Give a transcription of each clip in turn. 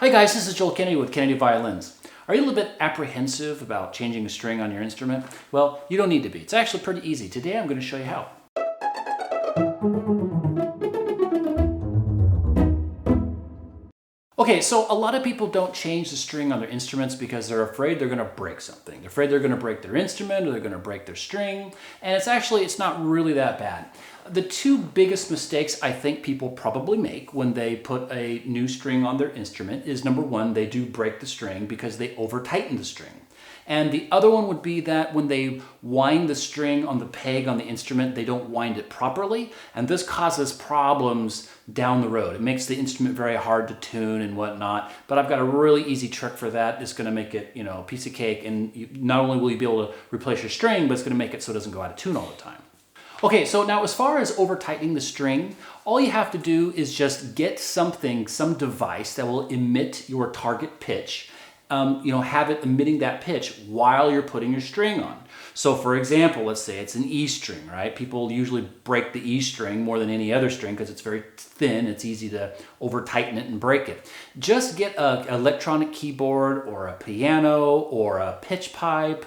Hi guys, this is Joel Kennedy with Kennedy Violins. Are you a little bit apprehensive about changing a string on your instrument? Well, you don't need to be. It's actually pretty easy. Today I'm going to show you how. Okay, so a lot of people don't change the string on their instruments because they're afraid they're going to break something. They're afraid they're going to break their instrument or they're going to break their string, and it's not really that bad. The two biggest mistakes I think people probably make when they put a new string on their instrument is, number one, they do break the string because they over-tighten the string. And the other one would be that when they wind the string on the peg on the instrument, they don't wind it properly, and this causes problems down the road. It makes the instrument very hard to tune and whatnot, but I've got a really easy trick for that. It's gonna make it, a piece of cake, and not only will you be able to replace your string, but it's gonna make it so it doesn't go out of tune all the time. Okay, so now as far as over-tightening the string, all you have to do is just get some device that will emit your target pitch. Have it emitting that pitch while you're putting your string on. So for example, let's say it's an E string, right? People usually break the E string more than any other string because it's very thin. It's easy to over tighten it and break it. Just get an electronic keyboard or a piano or a pitch pipe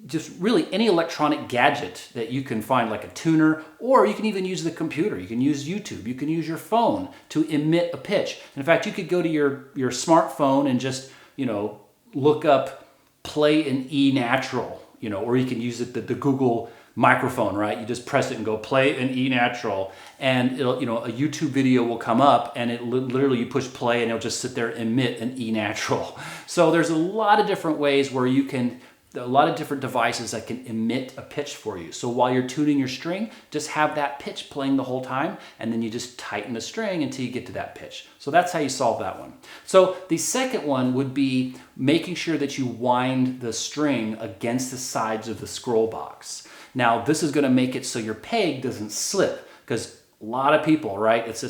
just really any electronic gadget that you can find, like a tuner, or you can even use the computer. You can use YouTube, you can use your phone to emit a pitch. In fact, you could go to your smartphone and just, look up play an E natural, or you can use it, the Google microphone, right? You just press it and go play an E natural, and it'll, a YouTube video will come up, and it literally you push play and it'll just sit there and emit an E natural. So there's a lot of different ways where a lot of different devices that can emit a pitch for you. So while you're tuning your string, just have that pitch playing the whole time, and then you just tighten the string until you get to that pitch. So that's how you solve that one. So the second one would be making sure that you wind the string against the sides of the scroll box. Now this is going to make it so your peg doesn't slip, because a lot of people, right, it's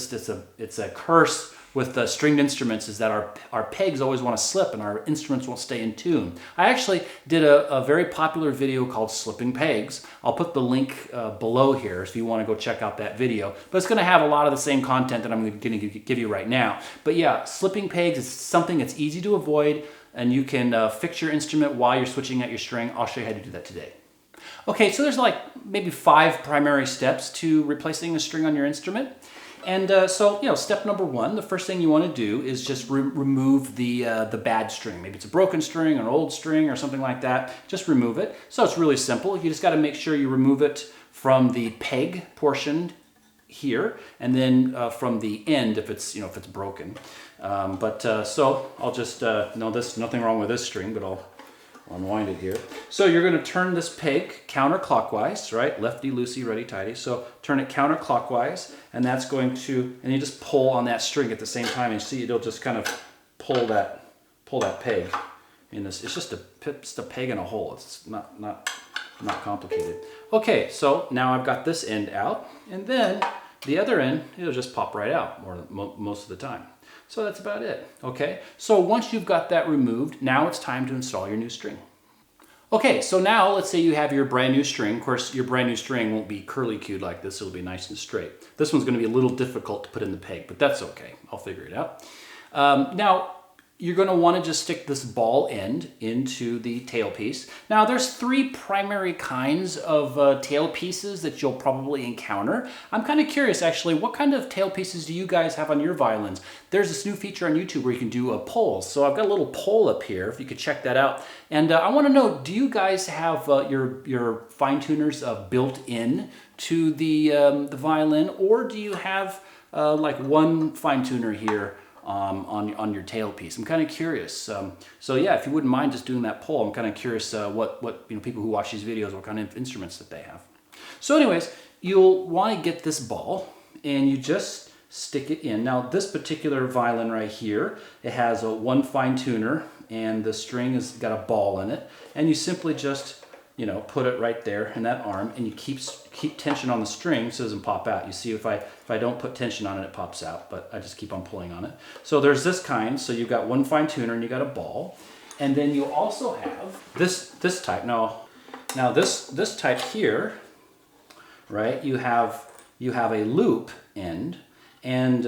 a curse with the stringed instruments is that our pegs always want to slip and our instruments won't stay in tune. I actually did a very popular video called Slipping Pegs. I'll put the link below here if you want to go check out that video. But it's going to have a lot of the same content that I'm going to give you right now. But yeah, slipping pegs is something that's easy to avoid, and you can fix your instrument while you're switching out your string. I'll show you how to do that today. Okay, so there's like maybe 5 primary steps to replacing the string on your instrument. And step number 1, the first thing you want to do is just remove the bad string. Maybe it's a broken string, an old string, or something like that. Just remove it. So it's really simple. You just got to make sure you remove it from the peg portion here, and then from the end if it's broken. So I'll just nothing wrong with this string, but I'll unwind it here. So you're going to turn this peg counterclockwise, right? Lefty loosey, righty tighty. So turn it counterclockwise, and that's going to, and you just pull on that string at the same time, and see it'll just kind of pull that peg in this. It's just a peg in a hole. It's not complicated. Okay, so now I've got this end out, and then the other end, it'll just pop right out most of the time. So that's about it, okay? So once you've got that removed, now it's time to install your new string. Okay, so now let's say you have your brand new string. Of course, your brand new string won't be curly-cued like this. It'll be nice and straight. This one's gonna be a little difficult to put in the peg, but that's okay. I'll figure it out. Now, you're going to want to just stick this ball end into the tailpiece. Now there's 3 primary kinds of tailpieces that you'll probably encounter. I'm kind of curious actually, what kind of tailpieces do you guys have on your violins? There's this new feature on YouTube where you can do polls. So I've got a little poll up here if you could check that out. And I want to know, do you guys have your fine tuners built in to the violin, or do you have like one fine tuner here on your tailpiece? I'm kind of curious. So yeah, if you wouldn't mind just doing that poll, I'm kind of curious what people who watch these videos, what kind of instruments that they have. So anyways, you'll want to get this ball and you just stick it in. Now this particular violin right here, it has one fine tuner and the string has got a ball in it, and you simply just put it right there in that arm, and you keep tension on the string so it doesn't pop out. You see, if I don't put tension on it, it pops out, but I just keep on pulling on it. So there's this kind. So you've got one fine tuner and you got a ball, and then you also have this type. Now this type here, right? You have a loop end, and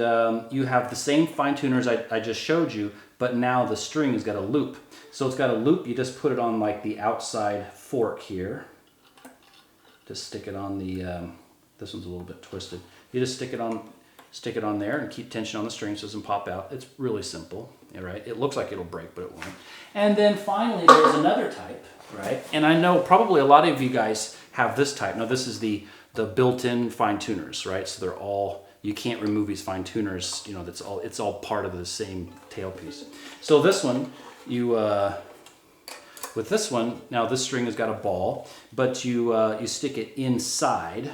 you have the same fine tuners I just showed you, but now the string has got a loop. So it's got a loop, you just put it on like the outside fork here. Just stick it on the, this one's a little bit twisted. You just stick it on there and keep tension on the string so it doesn't pop out. It's really simple, right? It looks like it'll break, but it won't. And then finally, there's another type, right? And I know probably a lot of you guys have this type. Now this is the built-in fine tuners, right? So they're all, you can't remove these fine tuners, you know, it's all part of the same tailpiece. So this one, with this one, now this string has got a ball, but you stick it inside,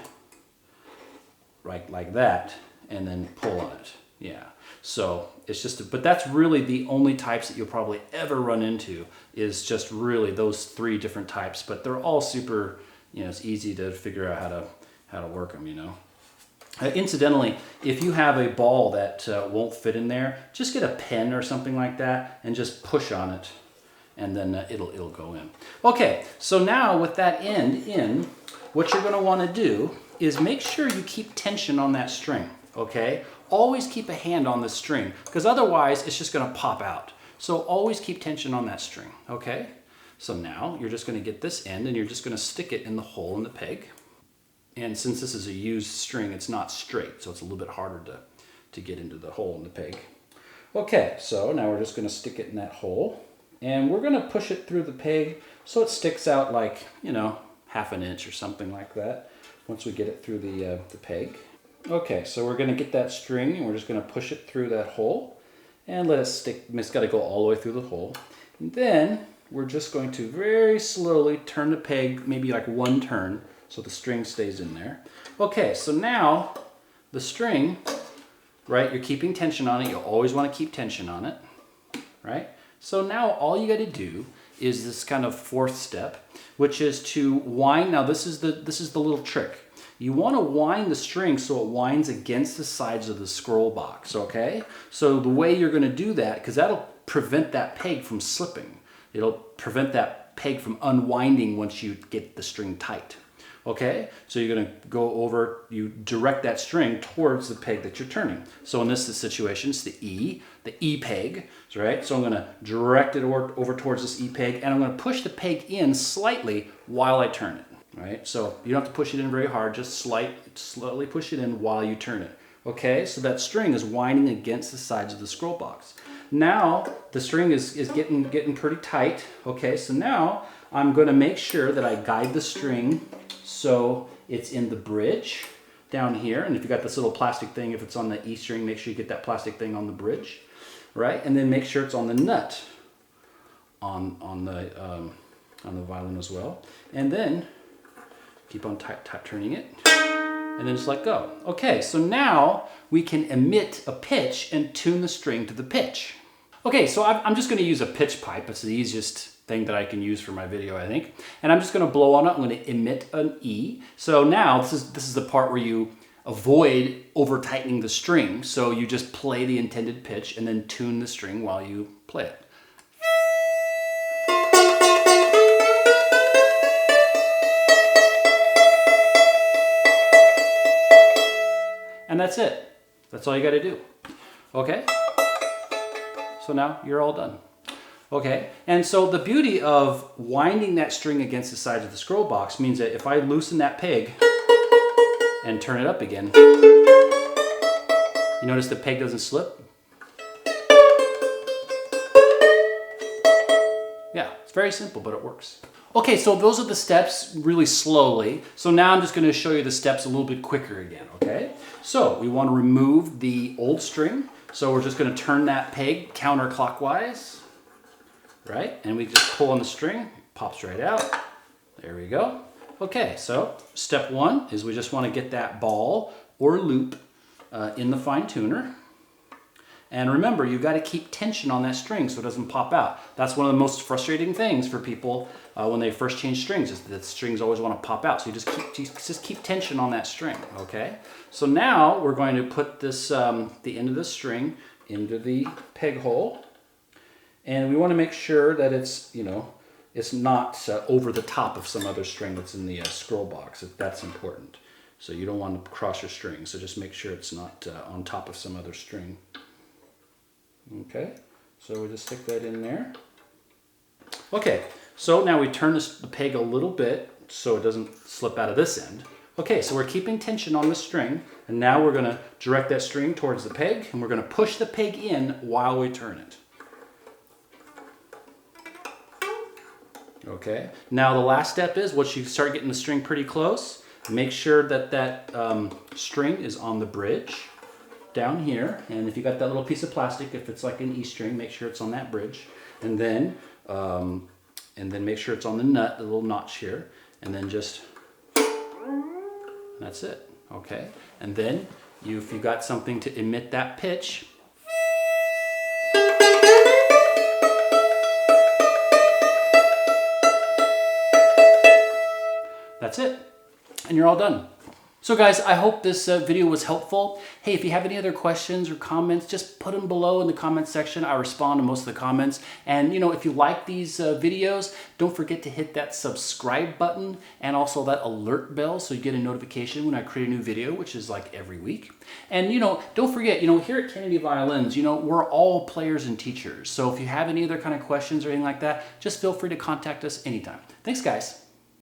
right, like that, and then pull on it. Yeah. So it's just, but that's really the only types that you'll probably ever run into, is just really those 3 different types. But they're all super, you know, it's easy to figure out how to work them, you know. Incidentally, if you have a ball that won't fit in there, just get a pen or something like that and just push on it, and then it'll go in. Okay, so now with that end in, what you're going to want to do is make sure you keep tension on that string, okay? Always keep a hand on the string, because otherwise it's just going to pop out. So always keep tension on that string, okay? So now you're just going to get this end and you're just going to stick it in the hole in the peg. And since this is a used string, it's not straight, so it's a little bit harder to get into the hole in the peg. Okay, so now we're just going to stick it in that hole, and we're going to push it through the peg so it sticks out like, you know, 1/2 inch or something like that once we get it through the peg. Okay, so we're going to get that string and we're just going to push it through that hole and let it stick. It's got to go all the way through the hole. And then we're just going to very slowly turn the peg, maybe like 1 turn, so the string stays in there. Okay, so now the string, right, you're keeping tension on it. You always want to keep tension on it, right? So now all you got to do is this kind of 4th step, which is to wind. Now this is the little trick. You want to wind the string so it winds against the sides of the scroll box, okay? So the way you're going to do that, because that'll prevent that peg from slipping. It'll prevent that peg from unwinding once you get the string tight. Okay, so you're going to go over, you direct that string towards the peg that you're turning. So in this situation, it's the E peg, right? So I'm going to direct it over towards this E peg, and I'm going to push the peg in slightly while I turn it, right? So you don't have to push it in very hard, just slowly push it in while you turn it. Okay, so that string is winding against the sides of the scroll box. Now the string is getting pretty tight. Okay, so now I'm going to make sure that I guide the string so it's in the bridge down here. And if you got this little plastic thing, if it's on the E string, make sure you get that plastic thing on the bridge, right? And then make sure it's on the nut on the violin as well. And then keep on turning it, and then just let go. Okay, so now we can emit a pitch and tune the string to the pitch. Okay, so I'm just going to use a pitch pipe. It's the easiest thing that I can use for my video, I think. And I'm just going to blow on it. I'm going to emit an E. So now this is the part where you avoid over tightening the string. So you just play the intended pitch and then tune the string while you play it. And that's it. That's all you got to do. Okay? So now you're all done. Okay, and so the beauty of winding that string against the sides of the scroll box means that if I loosen that peg and turn it up again, you notice the peg doesn't slip? Yeah, it's very simple, but it works. Okay, so those are the steps really slowly. So now I'm just going to show you the steps a little bit quicker again, okay? So we want to remove the old string. So we're just going to turn that peg counterclockwise. Right, and we just pull on the string, it pops right out. There we go. Okay, so step 1 is we just want to get that ball or loop in the fine tuner. And remember, you've got to keep tension on that string so it doesn't pop out. That's one of the most frustrating things for people when they first change strings, is that strings always want to pop out. So you just keep tension on that string, okay? So now we're going to put this the end of the string into the peg hole. And we want to make sure that it's, you know, it's not over the top of some other string that's in the scroll box. That's important. So you don't want to cross your string. So just make sure it's not on top of some other string. Okay, so we just stick that in there. Okay, so now we turn the peg a little bit so it doesn't slip out of this end. Okay, so we're keeping tension on the string, and now we're going to direct that string towards the peg, and we're going to push the peg in while we turn it. Okay, now the last step is once you start getting the string pretty close, make sure that that string is on the bridge down here, and if you got that little piece of plastic, if it's like an E string, make sure it's on that bridge, and then make sure it's on the nut, the little notch here, and then just, that's it. Okay, and then if you got something to emit that pitch, that's it, and you're all done. So guys, I hope this video was helpful. Hey, if you have any other questions or comments, just put them below in the comment section. I respond to most of the comments. And if you like these videos, don't forget to hit that subscribe button and also that alert bell so you get a notification when I create a new video, which is like every week. And don't forget, here at Kennedy Violins, we're all players and teachers. So if you have any other kind of questions or anything like that, just feel free to contact us anytime. Thanks, guys.